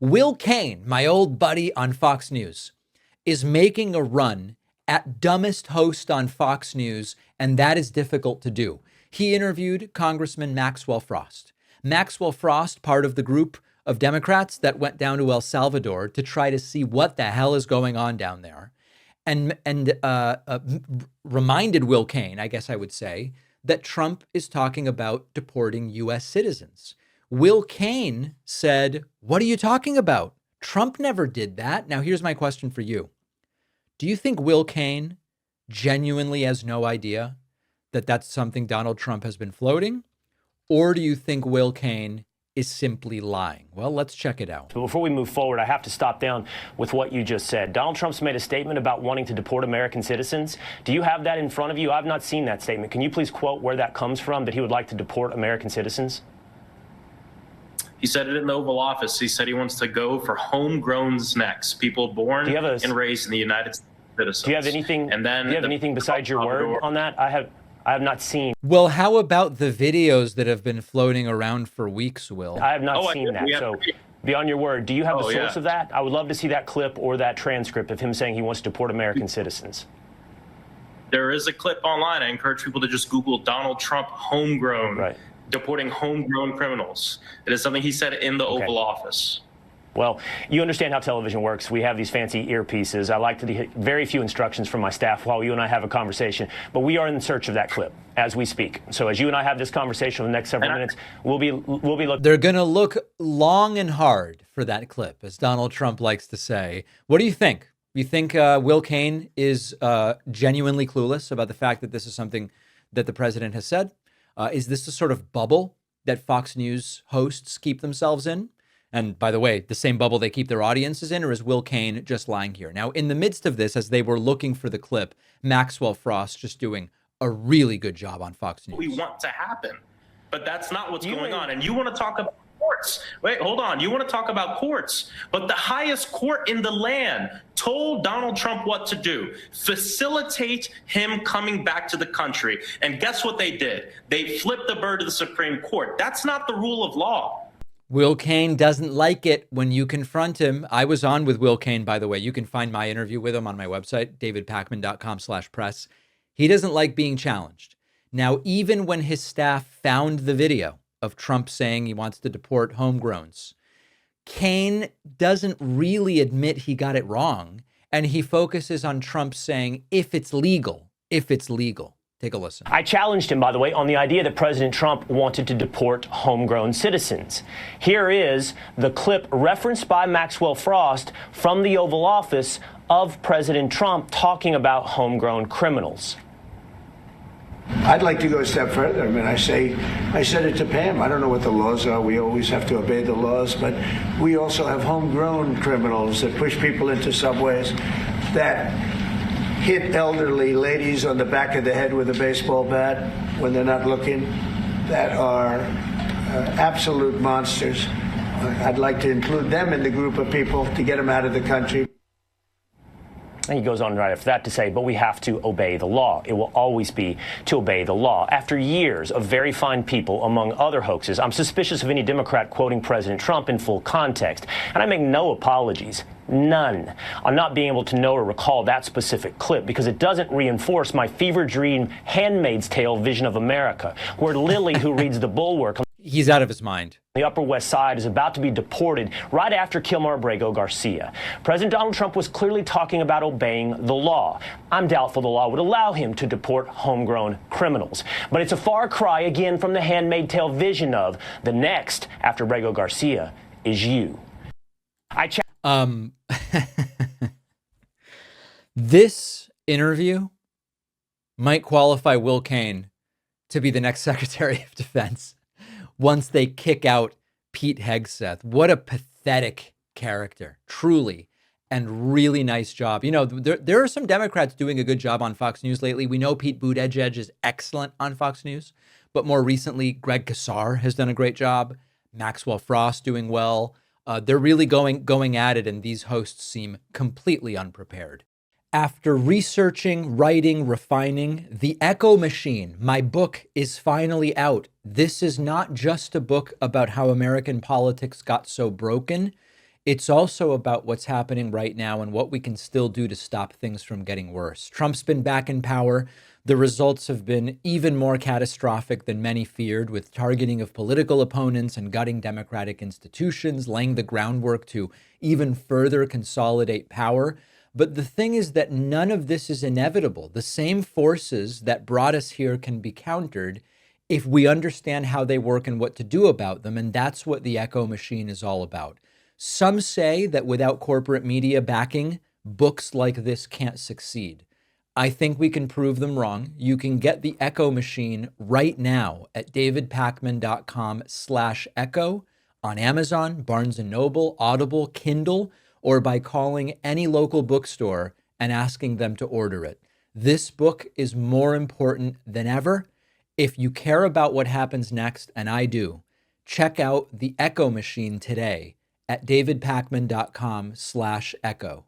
Will Cain, my old buddy on Fox News, is making a run at dumbest host on Fox News, and that is difficult to do. He interviewed Congressman Maxwell Frost. Maxwell Frost, part of the group of Democrats that went down to El Salvador to try to see what the hell is going on down there, and reminded Will Cain, I guess I would say, that Trump is talking about deporting U.S. citizens. Will Cain said, "What are you talking about? Trump never did that." Now, here's my question for you. Do you think Will Cain genuinely has no idea that that's something Donald Trump has been floating? Or do you think Will Cain is simply lying? Well, let's check it out. But before we move forward, I have to stop down with what you just said. Donald Trump's made a statement about wanting to deport American citizens. Do you have that in front of you? I've not seen that statement. Can you please quote where that comes from, that he would like to deport American citizens? He said it in the Oval Office. He said he wants to go for homegrowns next, people born and raised in the United States. Citizens. Do you have anything? And then do you have anything besides your word on that? I have not seen. Well, how about the videos that have been floating around for weeks, Will? I have not seen that. So beyond your word, do you have the source of that? I would love to see that clip or that transcript of him saying he wants to deport American citizens. There is a clip online. I encourage people to just Google Donald Trump homegrown, deporting homegrown criminals. It is something he said in the Oval Office. Well, you understand how television works. We have these fancy earpieces. I like to get very few instructions from my staff while you and I have a conversation. But we are in search of that clip as we speak. So as you and I have this conversation for the next several minutes, we'll be looking. They're going to look long and hard for that clip, as Donald Trump likes to say. What do you think? You think Will Cain is genuinely clueless about the fact that this is something that the president has said? Is this the sort of bubble that Fox News hosts keep themselves in? And by the way, the same bubble they keep their audiences in, or is Will Cain just lying here? Now, in the midst of this, as they were looking for the clip, Maxwell Frost just doing a really good job on Fox News. We want to happen, but that's not what's going on. And you want to talk about courts. Wait, hold on. You want to talk about courts, but the highest court in the land told Donald Trump what to do: facilitate him coming back to the country. And guess what they did? They flipped the bird to the Supreme Court. That's not the rule of law. Will Cain doesn't like it when you confront him. I was on with Will Cain, by the way. You can find my interview with him on my website, davidpakman.com/press. He doesn't like being challenged. Now, even when his staff found the video of Trump saying he wants to deport homegrowns, Cain doesn't really admit he got it wrong. And he focuses on Trump saying, if it's legal, if it's legal. Take a listen. I challenged him, by the way, on the idea that President Trump wanted to deport homegrown citizens. Here is the clip referenced by Maxwell Frost from the Oval Office of President Trump talking about homegrown criminals. I'd like to go a step further. I mean, I said it to Pam. I don't know what the laws are. We always have to obey the laws, but we also have homegrown criminals that push people into subways, that hit elderly ladies on the back of the head with a baseball bat when they're not looking, that are absolute monsters. I'd like to include them in the group of people to get them out of the country. And he goes on right after that to say, but we have to obey the law. It will always be to obey the law. After years of very fine people, among other hoaxes, I'm suspicious of any Democrat quoting President Trump in full context. And I make no apologies, none, on not being able to know or recall that specific clip, because it doesn't reinforce my fever dream Handmaid's Tale vision of America, where Lily, who reads the Bulwark, he's out of his mind. The Upper West Side is about to be deported right after Kilmer Abrego Garcia. President Donald Trump was clearly talking about obeying the law. I'm doubtful the law would allow him to deport homegrown criminals. But it's a far cry again from the Handmaid's Tale vision of the next after Abrego Garcia is you. This interview might qualify Will Cain to be the next Secretary of Defense once they kick out Pete Hegseth. What a pathetic character, truly, and really nice job. You know, there are some Democrats doing a good job on Fox News lately. We know Pete Buttigieg is excellent on Fox News, but more recently, Greg Casar has done a great job. Maxwell Frost doing well. They're really going at it, and these hosts seem completely unprepared. After researching, writing, refining, The Echo Machine, my book, is finally out. This is not just a book about how American politics got so broken. It's also about what's happening right now and what we can still do to stop things from getting worse. Trump's been back in power. The results have been even more catastrophic than many feared, with targeting of political opponents and gutting democratic institutions, laying the groundwork to even further consolidate power. But the thing is that none of this is inevitable. The same forces that brought us here can be countered if we understand how they work and what to do about them. And that's what the echo machine is all about. Some say that without corporate media backing, books like this can't succeed. I think we can prove them wrong. You can get the Echo Machine right now at davidpakman.com/echo on Amazon, Barnes & Noble, Audible, Kindle, or by calling any local bookstore and asking them to order it. This book is more important than ever. If you care about what happens next, and I do, check out the Echo Machine today at davidpakman.com/echo.